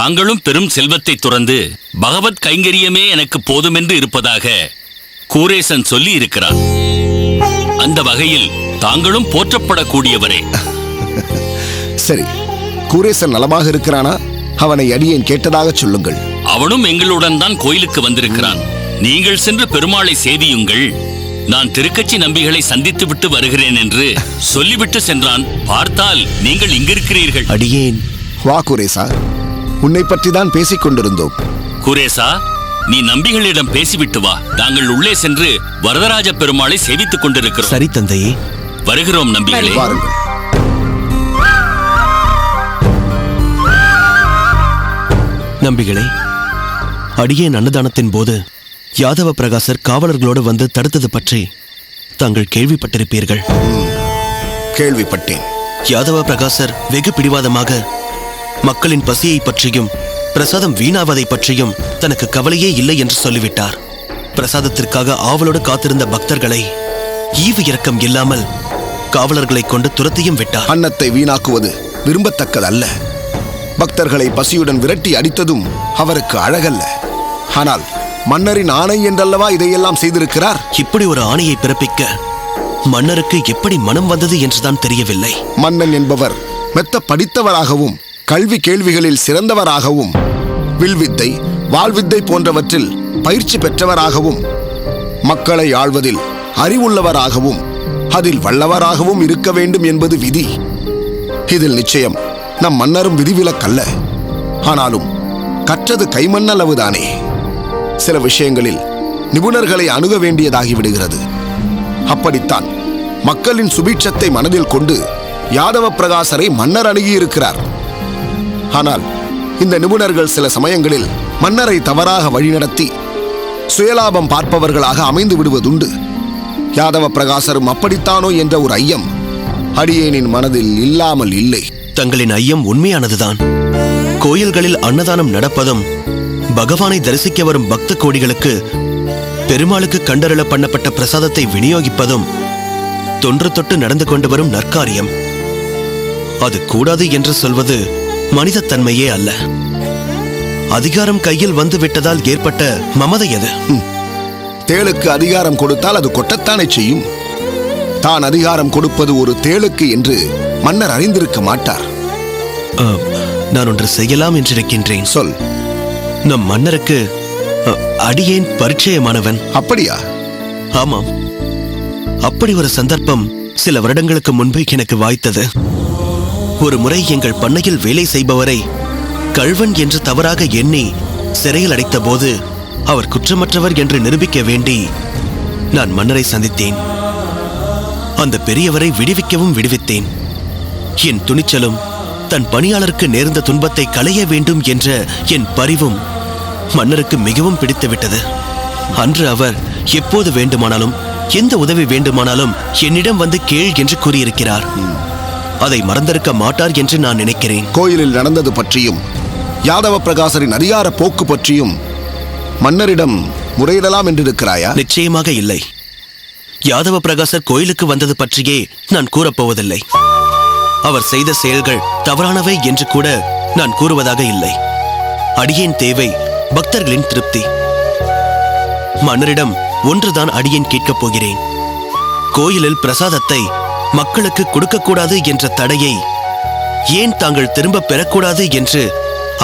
தாங்களும் பெரும் செல்வத்தை துறந்து பகவத் கைங்கரியமே எனக்கு போதுமென்று இருப்பதாக கூரேசன் சொல்லி இருக்கிறார். அந்த வகையில் தாங்களும் போற்றப்படக்கூடியவரே. சரி, கூரேசன் நலமாக இருக்கிறானா? அவனை அடியேன் கேட்டதாக சொல்லுங்கள். அவனும் எங்களுடன் தான் கோயிலுக்கு வந்திருக்கிறான். நீங்கள் சென்று பெருமாளை சேவியுங்கள், நான் திருக்கச்சி நம்பிகளை சந்தித்து விட்டு வருகிறேன் என்று சொல்லிவிட்டு சென்றான். பார்த்தால் நீங்கள் இங்கிருக்கிறீர்கள். அடியேன். வா குரேசா, உன்னை பற்றி தான் பேசிக் கொண்டிருந்தோம். குரேசா, நீ நம்பிகளிடம் பேசிவிட்டு வா. நாங்கள் உள்ளே சென்று வரதராஜ பெருமாளை சேவித்துக் கொண்டிருக்கிறோம். சரி தந்தையே. வருகிறோம் நம்பிகளே. வாருங்கள். நம்பிகளே, அடியேன் அன்னதானத்தின் போது யாதவ பிரகாசர் காவலர்களோடு வந்து தடுத்தது பற்றி தாங்கள் கேள்விப்பட்டிருப்பீர்கள். கேள்விப்பட்டேன். யாதவ பிரகாசர் வெகு பிடிவாதமாக மக்களின் பசியை பற்றியும் பிரசாதம் வீணாவதை பற்றியும் தனக்கு கவலையே இல்லை என்று சொல்லிவிட்டார். பிரசாதத்திற்காக ஆவலோடு காத்திருந்த பக்தர்களை ஈவு இரக்கம் இல்லாமல் காவலர்களை கொண்டு துரத்தியும் விட்டார். அன்னத்தை வீணாக்குவது விரும்பத்தக்கதல்ல. பக்தர்களை பசியுடன் விரட்டி அடித்ததும் அவருக்கு அழகல்ல. ஆனால் மன்னரின் ஆணை என்றல்லவா இதையெல்லாம் செய்திருக்கிறார். இப்படி ஒரு ஆணையை பிறப்பிக்க மன்னருக்கு எப்படி மனம் வந்தது என்றுதான் தெரியவில்லை. மன்னன் என்பவர் மெத்த படித்தவராகவும் கல்வி கேள்விகளில் சிறந்தவராகவும் வில்வித்தை வாழ்வித்தை போன்றவற்றில் பயிற்சி பெற்றவராகவும் மக்களை ஆள்வதில் அறிவுள்ளவராகவும் அதில் வல்லவராகவும் இருக்க வேண்டும் என்பது விதி. இதில் நிச்சயம் நம் மன்னரும் விதிவிலக்கல்ல. ஆனாலும் கற்றது கைமண்ணளவுதானே. சில விஷயங்களில் நிபுணர்களை அணுக வேண்டியதாகிவிடுகிறது. அப்படித்தான் மக்களின் சுபீட்சத்தை மனதில் கொண்டு யாதவ பிரகாசரை மன்னர் அணுகியிருக்கிறார். ஆனால் இந்த நிபுணர்கள் சில சமயங்களில் மன்னரை தவறாக வழிநடத்தி சுயலாபம் பார்ப்பவர்களாக அமைந்து விடுவதுண்டு. யாதவ பிரகாசரும் அப்படித்தானோ என்ற ஒரு ஐயம் அடியேனின் மனதில் இல்லாமல் இல்லை. தங்களின் ஐயம் உண்மையானதுதான். கோயில்களில் அன்னதானம் நடப்பதும் பகவானை தரிசிக்க வரும் பக்த கோடிகளுக்கு பெருமாளுக்கு கண்டருள பண்ணப்பட்ட பிரசாதத்தை விநியோகிப்பதும் தொன்று தொட்டு நடந்து கொண்டு வரும் நற்காரியம். அது கூடாது என்று சொல்வது மனிதத்தன்மையே அல்ல. அதிகாரம் கையில் வந்து விட்டதால் ஏற்பட்ட மமதை அது. தேளுக்கு அதிகாரம் கொடுத்தால் அது கொட்டத்தானே செய்யும். தான் அதிகாரம் கொடுப்பது ஒரு தேளுக்கு என்று மன்னர் அறிந்திருக்க மாட்டார். நான் ஒன்று செய்யலாம் என்றிருக்கின்றேன். சொல். நம் மன்னருக்கு அடியேன் பரிச்சயமானவன். அப்படியா? ஆமாம். அப்படி ஒரு சந்தர்ப்பம் சில வருடங்களுக்கு முன்பு எனக்கு வாய்த்தது. ஒரு முறை எங்கள் பண்ணையில் வேலை செய்பவரை கள்வன் என்று தவறாக எண்ணி சிறையில் அடைத்த போது அவர் குற்றமற்றவர் என்று நிரூபிக்க வேண்டி நான் மன்னரை சந்தித்தேன். அந்த பெரியவரை விடுவிக்கவும் விடுவித்தேன். என் துணிச்சலும் தன் பணியாளருக்கு நேர்ந்த துன்பத்தை களைய வேண்டும் என்ற என் பரிவும் மன்னருக்கு மிகவும் பிடித்துவிட்டது. அன்று அவர் எப்போது வேண்டுமானாலும் எந்த உதவி வேண்டுமானாலும் என்னிடம் வந்து கேள் என்று கூறியிருக்கிறார். அதை மறந்திருக்க மாட்டார் என்று நான் நினைக்கிறேன். கோயிலில் நடந்தது பற்றியும் யாதவ பிரகாசரின் அதிகார போக்கு பற்றியும் மன்னரிடம் முறையிடலாம் என்றிருக்கிறாயா? நிச்சயமாக இல்லை. யாதவ பிரகாசர் கோயிலுக்கு வந்தது பற்றியே நான் கூறப்போவதில்லை. அவர் செய்த செயல்கள் தவறானவை என்று கூட நான் கூறுவதாக இல்லை. அடியேன் தேவை பக்தர்களின் திருப்தி. மன்னரிடம் ஒன்றுதான் அடியேன் கேட்கப் போகிறேன். கோயிலில் பிரசாதத்தை மக்களுக்கு கொடுக்கக்கூடாது என்ற தடையை ஏன் தாங்கள் திரும்ப பெறக்கூடாது என்று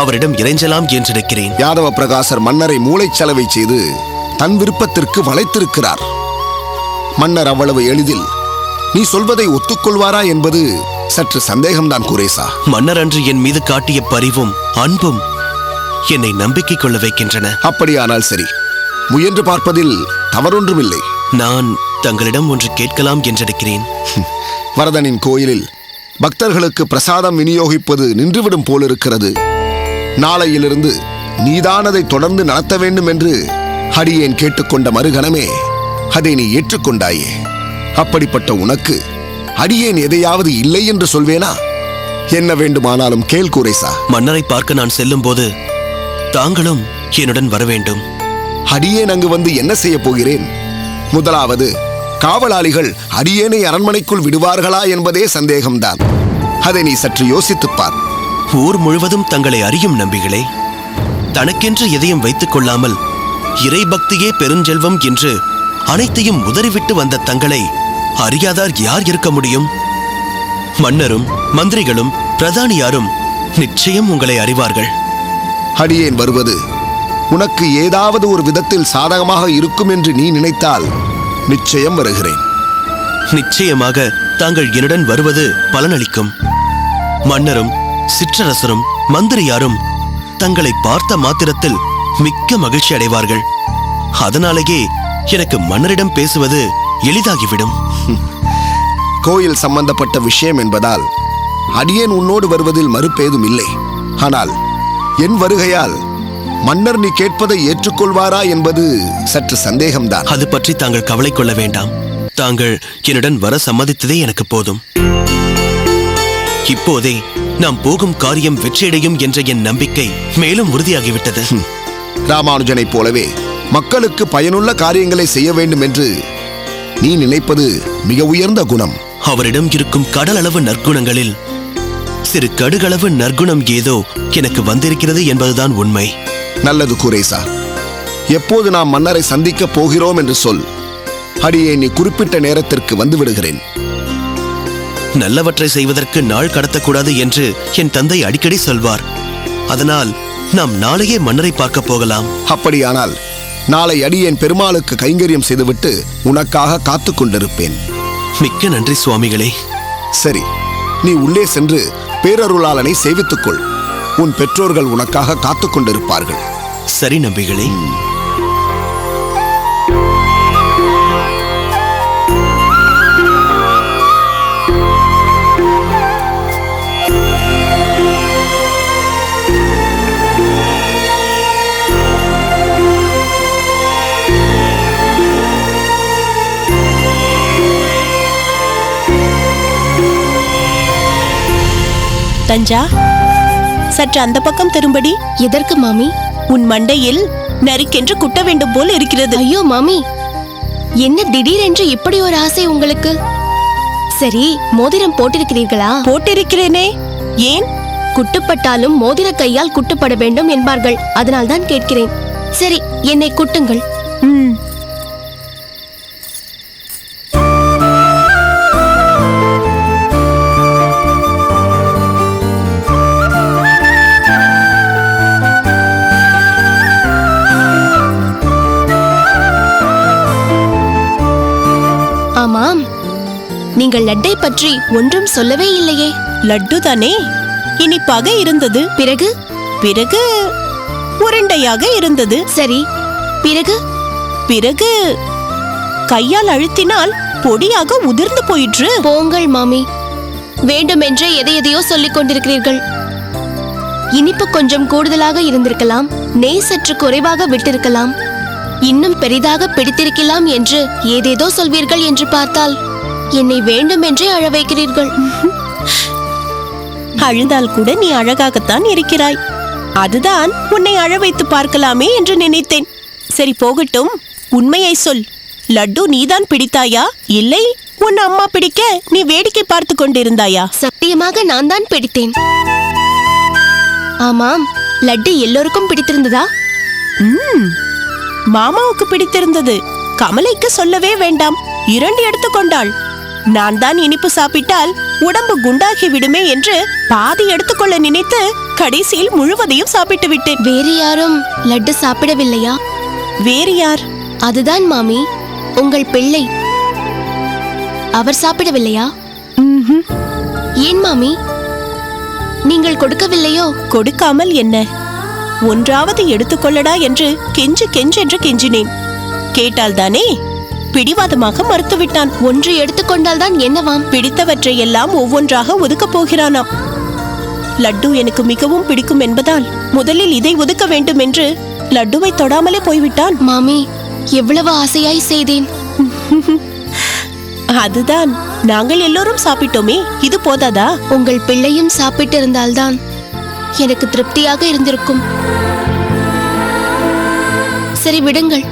அவரிடம் இறைஞ்சலாம் என்றிருக்கிறேன். யாதவ பிரகாசர் மன்னரை மூளைச்சலவை செய்து தன் விருப்பத்திற்கு வளைத்திருக்கிறார். மன்னர் அவ்வளவு எளிதில் நீ சொல்வதை ஒத்துக்கொள்வாரா என்பது சற்று சந்தேகம்தான் குரேசா. மன்னர் அன்று என் மீது காட்டிய பரிவும் அன்பும் என்னை நம்பிக்கை கொள்ள வைக்கின்றன. அப்படியானால் சரி, முயன்று பார்ப்பதில் தவறொன்றுமில்லை. நான் தங்களிடம் ஒன்று கேட்கலாம் என்றிருக்கிறேன். வரதனின் கோயிலில் பக்தர்களுக்கு பிரசாதம் விநியோகிப்பது நின்றுவிடும் போலிருக்கிறது. நாளையிலிருந்து நீதான் அதை தொடர்ந்து நடத்த வேண்டும் என்று அடியேன் கேட்டுக்கொண்ட மறுகணமே அதை நீ ஏற்றுக்கொண்டாயே. அப்படிப்பட்ட உனக்கு அடியேன் எதையாவது இல்லை என்று சொல்வேனா? என்ன வேண்டுமானாலும் கேள் குரேசா. மன்னரை பார்க்க நான் செல்லும் போது தாங்களும் என்னுடன் வர வேண்டும். அடியேன் அங்கு வந்து என்ன செய்ய போகிறேன்? முதலாவது, காவலாளிகள் அடியேனை அரண்மனைக்குள் விடுவார்களா என்பதே சந்தேகம்தான். அதை நீ சற்று யோசித்துப்பார். ஊர் முழுவதும் தங்களை அறியும் நம்பிகளே, தனக்கென்று எதையும் வைத்துக் கொள்ளாமல் இறை பக்தியே பெருஞ்செல்வம் என்று அனைத்தையும் உதறிவிட்டு வந்த தங்களை அறியாதார் யார் இருக்க முடியும்? மன்னரும் மந்திரிகளும் பிரதானியாரும் நிச்சயம் உங்களை அறிவார்கள். அடியேன் வருவது உனக்கு ஏதாவது ஒரு விதத்தில் சாதகமாக இருக்கும் என்று நீ நினைத்தால் நிச்சயம் வருகிறேன். நிச்சயமாக தாங்கள் என்னுடன் வருவது பலனளிக்கும். மன்னரும் சிற்றரசரும் மந்திரியாரும் தங்களை பார்த்த மாத்திரத்தில் மிக்க மகிழ்ச்சி அடைவார்கள். அதனாலேயே எனக்கு மன்னரிடம் பேசுவது எளிதாகிவிடும். கோயில் சம்பந்தப்பட்ட விஷயம் என்பதால் அடியேன் உன்னோடு வருவதில் மறுப்பேதும் இல்லை. ஆனால் என் வருகையால் மன்னர் நீ கேட்பதை ஏற்றுக்கொள்வாரா என்பது சற்று சந்தேகம்தான். அது பற்றி தாங்கள் கவலை கொள்ள வேண்டாம். தாங்கள் என்னுடன் வர சம்மதித்ததே எனக்கு போதும். இப்போதே நாம் போகும் காரியம் வெற்றியடையும் என்ற என் நம்பிக்கை மேலும் உறுதியாகிவிட்டது. ராமானுஜனைப் போலவே மக்களுக்கு பயனுள்ள காரியங்களை செய்ய வேண்டும் என்று நீ நினைப்பது மிக உயர்ந்த குணம். அவரிடம் இருக்கும் கடலளவு நற்குணங்களில் சிறு கடுகளவு நற்குணம் ஏதோ எனக்கு வந்திருக்கிறது என்பதுதான் உண்மை. நல்லது குரேசா. எப்போது நாம் மன்னரை சந்திக்கப் போகிறோம் என்று சொல். அடியே நீ குறிப்பிட்ட நேரத்திற்கு வந்து விடுகிறேன். நல்லவற்றை செய்வதற்கு நாள் கடத்தக்கூடாது என்று என் தந்தை அடிக்கடி சொல்வார். அதனால் நாம் நாளையே மன்னரை பார்க்க போகலாம். அப்படியானால் நாளை அடியேன் பெருமாளுக்கு கைங்கரியம் செய்துவிட்டு உனக்காக காத்துக் கொண்டிருப்பேன். மிக்க நன்றி சுவாமிகளே. சரி, நீ உள்ளே சென்று பேரருளாளனை சேவித்துக்கொள். உன் பெற்றோர்கள் உனக்காக காத்துக் கொண்டிருப்பார்கள். சரி நம்பிகளே. தஞ்சா, சற்று அந்த பக்கம் திரும்படி. எதற்கு மாமி? உன் மண்டையில் நரிக்கென்று குட்ட வேண்டும் போல் இருக்கிறது. ஐயோ மாமி, என்ன திடீரென்று இப்படி ஒரு ஆசை உங்களுக்கு? சரி, மோதிரம் போட்டிருக்கிறீர்களா? போட்டிருக்கிறேனே. ஏன்? குட்டுப்பட்டாலும் மோதிர கையால் குட்டுப்பட வேண்டும் என்பார்கள். அதனால் தான் கேட்கிறேன். சரி, என்னை குட்டுங்கள். ம். ஆமாம், நீங்கள் லட்டை பற்றி ஒன்றும் சொல்லவே இல்லையே. லட்டு தானே. இனிப்பாக இருந்தது. பிறகு? பிறகு உருண்டையாக இருந்தது. சரி, பிறகு? பிறகு கையால் அழுத்தினால் பொடியாக உதிர்ந்து போயிற்று. போங்கள் மாமி, வேண்டுமென்றே எதையோ சொல்லிக் கொண்டிருக்கிறீர்கள். இனிப்பு கொஞ்சம் கூடுதலாக இருந்திருக்கலாம், நெய் சற்று குறைவாக விட்டிருக்கலாம், இன்னும் பெரிதாக பிடித்திருக்கலாம் என்று ஏதேதோ சொல்வீர்கள் என்று பார்த்தால் என்னை வேண்டுமென்றே அழ வைக்கிறீர்கள். அழுதால் கூட நீ அழகாகத்தான் இருக்கிறாய். அதுதான் உன்னை அழ வைத்து பார்க்கலாமே என்று நினைத்தேன். சரி போகட்டும், உண்மையை சொல். லட்டு நீதான் பிடித்தாயா, இல்லை உன் அம்மா பிடிக்க நீ வேடிக்கை பார்த்து கொண்டிருந்தாயா? சத்தியமாக நான் தான் பிடித்தேன். ஆமாம், லட்டு எல்லோருக்கும் பிடித்திருந்ததா? மாமாவுக்கு பிடித்திருந்தது. கமலைக்கு சொல்லவே வேண்டாம், 2 எடுத்துக்கொண்டாள். நான் தான் இனிப்பு சாப்பிட்டால் உடம்பு குண்டாகி விடுமே என்று பாதி எடுத்துக்கொள்ள நினைத்து கடைசியில் முழுவதையும் சாப்பிட்டு விட்டேன். வேறு யாரும் லட்டு சாப்பிடவில்லையா? வேறு யார்? அதுதான் மாமி, உங்கள் பிள்ளை. அவர் சாப்பிடவில்லையா? ஏன் மாமி, நீங்கள் கொடுக்கவில்லையோ? கொடுக்காமல் என்ன? ஒன்றாவது எடுத்துக்கொள்ளடா என்று கெஞ்சென்று கெஞ்சினேன். கேட்டால்தானே? பிடிவாதமாக மறுத்துவிட்டான். ஒன்று எடுத்துக்கொண்டால் தான் என்னவாம்? பிடித்தவற்றை எல்லாம் ஒவ்வொன்றாக ஒதுக்கப் போகிறானாம். லட்டு எனக்கு மிகவும் பிடிக்கும் என்பதால் முதலில் இதை ஒதுக்க வேண்டும் என்று லட்டுவை தொடாமலே போய்விட்டான். மாமி, எவ்வளவு ஆசையாய் செய்தேன். அதுதான், நாங்கள் எல்லோரும் சாப்பிட்டோமே, இது போதாதா? உங்கள் பிள்ளையும் சாப்பிட்டு இருந்தால்தான் எனக்கு திருப்தியாக இருந்திருக்கும். சரி விடுங்கள்.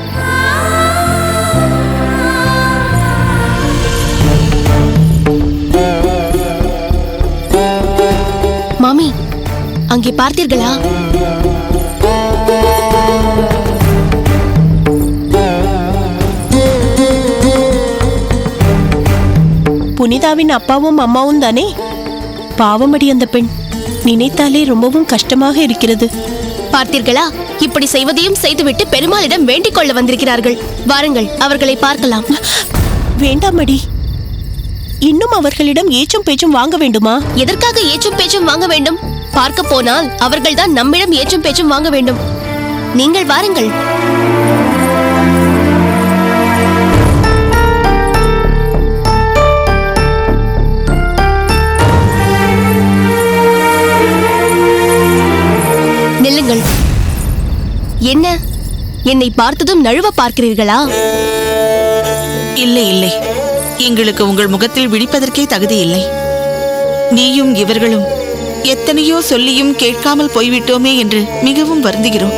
மாமி, அங்கே பார்த்தீர்களா? புனிதாவின் அப்பாவும் அம்மாவும் தானே? பாவமடி அந்த பெண், நினைத்தாலே ரொம்பவும் கஷ்டமாக இருக்கிறது. பார்த்தீர்களா? இப்படி செய்வதையும் செய்துவிட்டு பெருமாளிடம் வேண்டிக் கொள்ள வந்திருக்கிறார்கள். வாருங்கள், அவர்களை பார்க்கலாம். வேண்டாமடி, இன்னும் அவர்களிடம் ஏச்சும் பேச்சும் வாங்க வேண்டுமா? எதற்காக ஏச்சும் பேச்சும் வாங்க வேண்டும்? பார்க்க போனால் அவர்கள்தான் நம்மிடம் ஏச்சும் பேச்சும் வாங்க வேண்டும். நீங்கள் வாருங்கள். நில்லுங்கள். என்ன, என்னை பார்த்ததும் நழுவ பார்க்கிறீர்களா? இல்லை இல்லை, எங்களுக்கு உங்கள் முகத்தில் விழிப்பதற்கே தகுதி இல்லை. நீயும் இவர்களும் எத்தனையோ சொல்லியும் கேட்காமல் போய்விட்டோமே என்று மிகவும் வருந்துகிறோம்.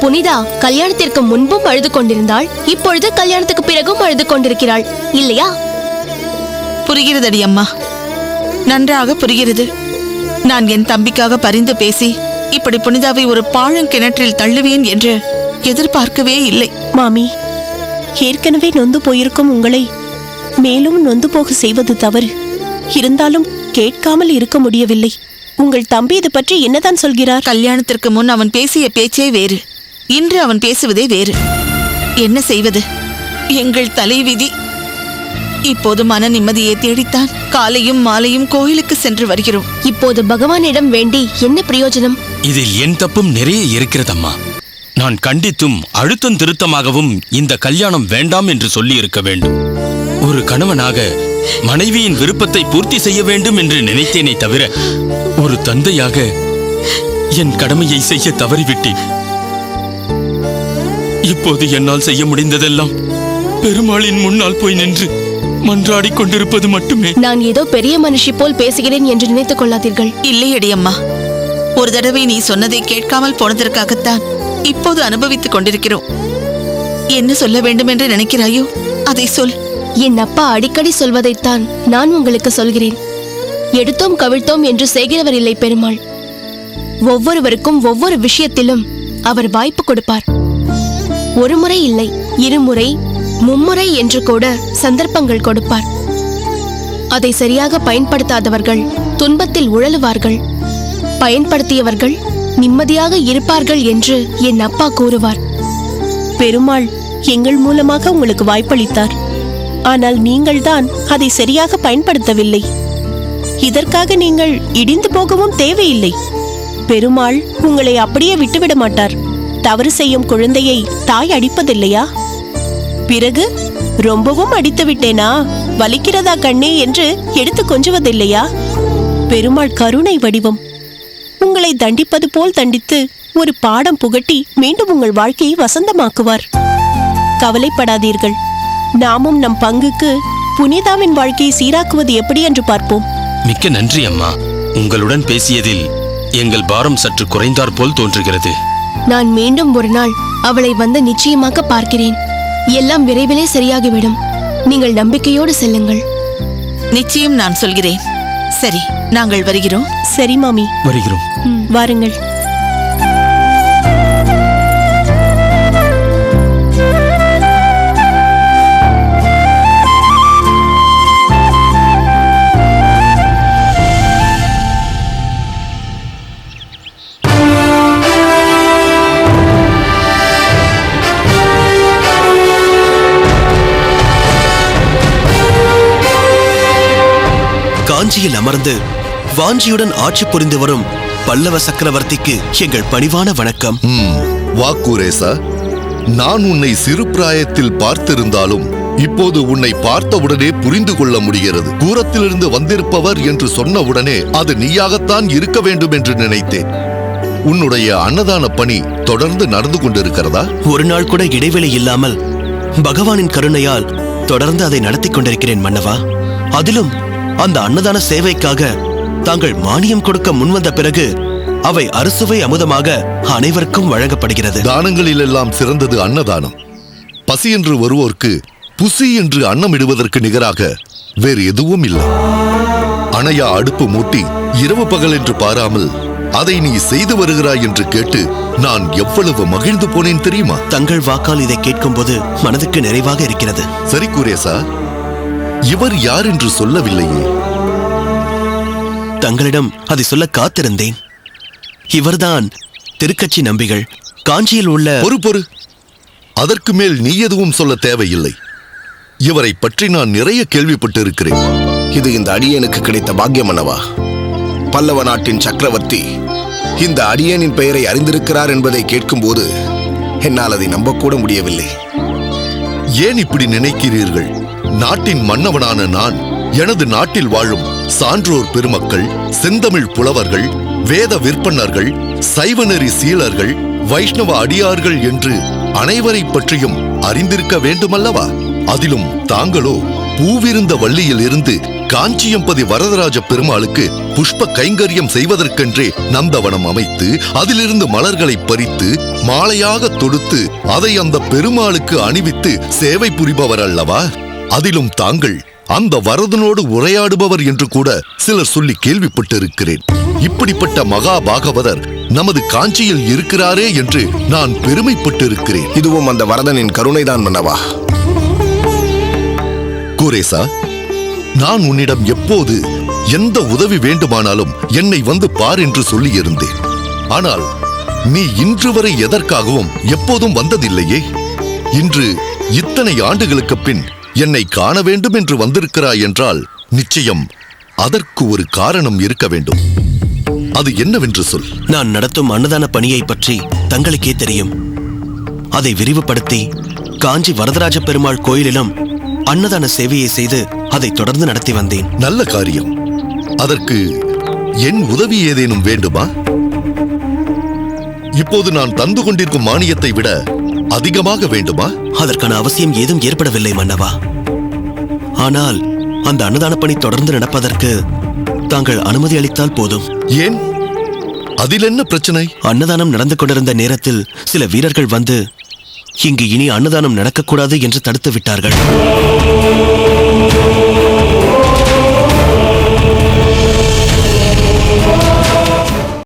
புனிதா கல்யாணத்திற்கு முன்பும் அழுது கொண்டிருந்தாள், இப்பொழுது கல்யாணத்துக்கு பிறகும் அழுது கொண்டிருக்கிறாள், இல்லையா? புரிகிறதடி அம்மா, நன்றாக புரிகிறது. நான் என் தம்பிக்காக பரிந்து பேசி இப்படி புனிதாவை ஒரு பாழங்கிணற்றில் தள்ளுவேன் என்று எதிர்பார்க்கவே இல்லை. மாமி, ஏற்கனவே நொந்து போயிருக்கும் உங்களை மேலும் நொந்து போக செய்வது தவறு. இருந்தாலும் கேட்காமல் இருக்க முடியவில்லை. உங்கள் தம்பி இது பற்றி என்னதான் சொல்கிறார்? கல்யாணத்திற்கு முன் அவன் பேசிய பேச்சே வேறு, இன்று அவன் பேசுவதே வேறு. என்ன செய்வது? எங்கள் தலைவிதி. இப்போது மன நிம்மதியை தேடித்தான் காலையும் மாலையும் கோயிலுக்கு சென்று வருகிறோம். இப்போது பகவானிடம் வேண்டி என்ன பிரயோஜனம்? இதில் என் தப்பும் நிறைய இருக்கிறதம்மா. நான் கண்டித்தும் அழுத்தம் திருத்தமாகவும் இந்த கல்யாணம் வேண்டாம் என்று சொல்லி இருக்க வேண்டும். ஒரு கணவனாக மனைவியின் விருப்பத்தை பூர்த்தி செய்ய வேண்டும் என்று நினைத்தேனே தவிர, ஒரு தந்தையாக என் கடமையை செய்ய தவறிவிட்டேன். இப்போது என்னால் செய்ய முடிந்ததெல்லாம் பெருமாளின் முன்னால் போய் நின்று மன்றாடிக் கொண்டிருப்பது மட்டுமே. நான் ஏதோ பெரிய மனுஷி போல் பேசுகிறேன் என்று நினைத்துக் கொள்ளாதீர்கள். இல்லையடி அம்மா, ஒரு தடவை நீ சொன்னதை கேட்காமல் போனதற்காகத்தான் இப்போது அனுபவித்துக் கொண்டிருக்கிறோம். என்ன சொல்ல வேண்டும் என்று நினைக்கிறாயோ அதை சொல். என் அப்பா அடிக்கடி சொல்வதைத்தான் நான் உங்களுக்கு சொல்கிறேன். எடுத்தோம் கவிழ்த்தோம் என்று செய்கிறவர் இல்லை பெருமாள். ஒவ்வொருவருக்கும் ஒவ்வொரு விஷயத்திலும் அவர் வாய்ப்பு கொடுப்பார். ஒரு முறை இல்லை, இருமுறை, மும்முறை என்று கூட சந்தர்ப்பங்கள் கொடுப்பார். அதை சரியாக பயன்படுத்தாதவர்கள் துன்பத்தில் உழலுவார்கள், பயன்படுத்தியவர்கள் நிம்மதியாக இருப்பார்கள் என்று என் அப்பா கூறுவார். பெருமாள் எங்கள் மூலமாக உங்களுக்கு வாய்ப்பளித்தார். ஆனால் நீங்கள்தான் அதை சரியாக பயன்படுத்தவில்லை. இதற்காக நீங்கள் இடிந்து போகவும் தேவையில்லை. பெருமாள் உங்களை அப்படியே விட்டுவிட மாட்டார். தவறு செய்யும் குழந்தையை தாய் அடிப்பதில்லையா? பிறகு ரொம்பவும் அடித்து விட்டேனா, வலிக்கிறதா கண்ணே என்று எடுத்து கொஞ்சுவதில்லையா? பெருமாள் கருணை வடிவம். உங்களை தண்டிப்பது போல் தண்டித்து ஒரு பாடம் புகட்டி மீண்டும் உங்கள் வாழ்க்கையை வசந்தமாக்குவார். கவலைப்படாதீர்கள். நாமும் நம் பங்குக்கு புனிதாவின் வாழ்க்கையை சீராக்குவது எப்படி என்று பார்ப்போம். மிக்க நன்றி அம்மா. உங்களுடன் பேசியதில் எங்கள் பாரம் சற்று குறைந்தார் போல் தோன்றுகிறது. நான் மீண்டும் ஒரு நாள் அவளை வந்து நிச்சயமாக பார்க்கிறேன். எல்லாம் விரைவிலே சரியாகிவிடும். நீங்கள் நம்பிக்கையோடு செல்லுங்கள். நிச்சயம் நான் சொல்கிறேன். சரி, நாங்கள் வருகிறோம். சரி மாமி, வருகிறோம். வாருங்கள். காஞ்சியில் அமர்ந்து வாஞ்சியுடன் ஆட்சி புரிந்து வரும் பல்லவ சக்கரவர்த்திக்கு எங்கள் பணிவான வணக்கம். வாக்கூரேசா, நான் உன்னை சிறு பிராயத்தில் பார்த்திருந்தாலும் இப்போது உன்னை பார்த்தவுடனே புரிந்து கொள்ள முடிகிறது. தூரத்திலிருந்து வந்திருப்பவர் என்று சொன்னவுடனே அது நீயாகத்தான் இருக்க வேண்டும் என்று நினைத்தேன். உன்னுடைய அன்னதான பணி தொடர்ந்து நடந்து கொண்டிருக்கிறதா? ஒரு நாள் கூட இடைவெளி இல்லாமல் பகவானின் கருணையால் தொடர்ந்து அதை நடத்தி கொண்டிருக்கிறேன் மன்னவா. அதிலும் அந்த அன்னதான சேவைக்காக தாங்கள் மானியம் கொடுக்க முன்வந்த பிறகு அவை அறுசுவை அமுதமாக அனைவருக்கும் வழங்கப்படுகிறது. தானங்களிலெல்லாம் சிறந்தது அன்னதானம். பசி என்று வருவோர்க்கு புசி என்று அன்னமிடுவதற்கு நிகராக வேறு எதுவும் இல்லை. அணையா அடுப்பு மூட்டி இரவு பகல் என்று பாராமல் அதை நீ செய்து வருகிறாய் என்று கேட்டு நான் எவ்வளவு மகிழ்ந்து போனேன் தெரியுமா? தங்கள் வாக்கால் இதை கேட்கும்போது மனதுக்கு நிறைவாக இருக்கிறது. சரி குரேசா, இவர் யார் என்று சொல்லவில்லையே. தங்களிடம் அதை சொல்ல காத்திருந்தேன். இவர்தான் திருக்கச்சி நம்பிகள், காஞ்சியில் உள்ள. பொறு அதற்கு மேல் நீ எதுவும் சொல்ல தேவையில்லை. இவரை பற்றி நான் நிறைய கேள்விப்பட்டு இருக்கிறேன். இது இந்த அடியேனுக்கு கிடைத்த பாக்கியம் அல்லவா? பல்லவ நாட்டின் சக்கரவர்த்தி இந்த அடியேனின் பெயரை அறிந்திருக்கிறார் என்பதை கேட்கும்போது என்னால் அதை நம்பக்கூட முடியவில்லை. ஏன் இப்படி நினைக்கிறீர்கள்? நாட்டின் மன்னவனான நான் எனது நாட்டில் வாழும் சான்றோர் பெருமக்கள், செந்தமிழ் புலவர்கள், வேத விற்பன்னர்கள், சைவநெறி சீலர்கள், வைஷ்ணவ அடியார்கள் என்று அனைவரை பற்றியும் அறிந்திருக்க வேண்டுமல்லவா? அதிலும் தாங்களோ பூவிருந்த வள்ளியில் இருந்து காஞ்சியம்பதி வரதராஜ பெருமாளுக்கு புஷ்ப கைங்கரியம் செய்வதற்கென்றே நந்தவனம் அமைத்து அதிலிருந்து மலர்களை பறித்து மாலையாக தொடுத்து அதை அந்த பெருமாளுக்கு அணிவித்து சேவை புரிபவர் அல்லவா? அதிலும் தாங்கள் அந்த வரதனோடு உரையாடுபவர் என்று கூட சிலர் சொல்லி கேள்விப்பட்டிருக்கிறேன். இப்படிப்பட்ட மகா பாகவதர் நமது காஞ்சியில் இருக்கிறாரே என்று நான் பெருமைப்பட்டிருக்கிறேன். இதுவும் அந்த வரதனின் கருணைதான் மன்னவா. குரேசா, நான் உன்னிடம் எப்போது எந்த உதவி வேண்டுமானாலும் என்னை வந்து பார் என்று சொல்லியிருந்தேன். ஆனால் நீ இன்று வரை எதற்காகவும் எப்போதும் வந்ததில்லையே. இன்று இத்தனை ஆண்டுகளுக்கு பின் என்னை காண வேண்டும் என்று வந்திருக்கிறாய் என்றால் நிச்சயம் அதற்கு ஒரு காரணம் இருக்க வேண்டும். அது என்னவென்று சொல். நான் நடத்தும் அன்னதான பணியை பற்றி தங்களுக்கே தெரியும். அதை விரிவுபடுத்தி காஞ்சி வரதராஜ பெருமாள் கோயிலிலும் அன்னதான சேவையை செய்து அதை தொடர்ந்து நடத்தி வந்தேன். நல்ல காரியம். அதற்கு என் உதவி ஏதேனும் வேண்டுமா? இப்போது நான் தந்து கொண்டிருக்கும் மானியத்தை விட அதிகமாக வேண்டுமா? அதற்கான அவசியம் ஏதும் ஏற்படவில்லை மன்னவா. ஆனால் அந்த அன்னதான பணி தொடர்ந்து நடப்பதற்கு தாங்கள் அனுமதி அளித்தால் போதும். ஏன்? அதில் என்ன பிரச்சனை? அன்னதானம் நடந்து கொண்டிருந்த நேரத்தில் சில வீரர்கள் வந்து இங்கு இனி அன்னதானம் நடக்கக்கூடாது என்று தடுத்து விட்டார்கள்.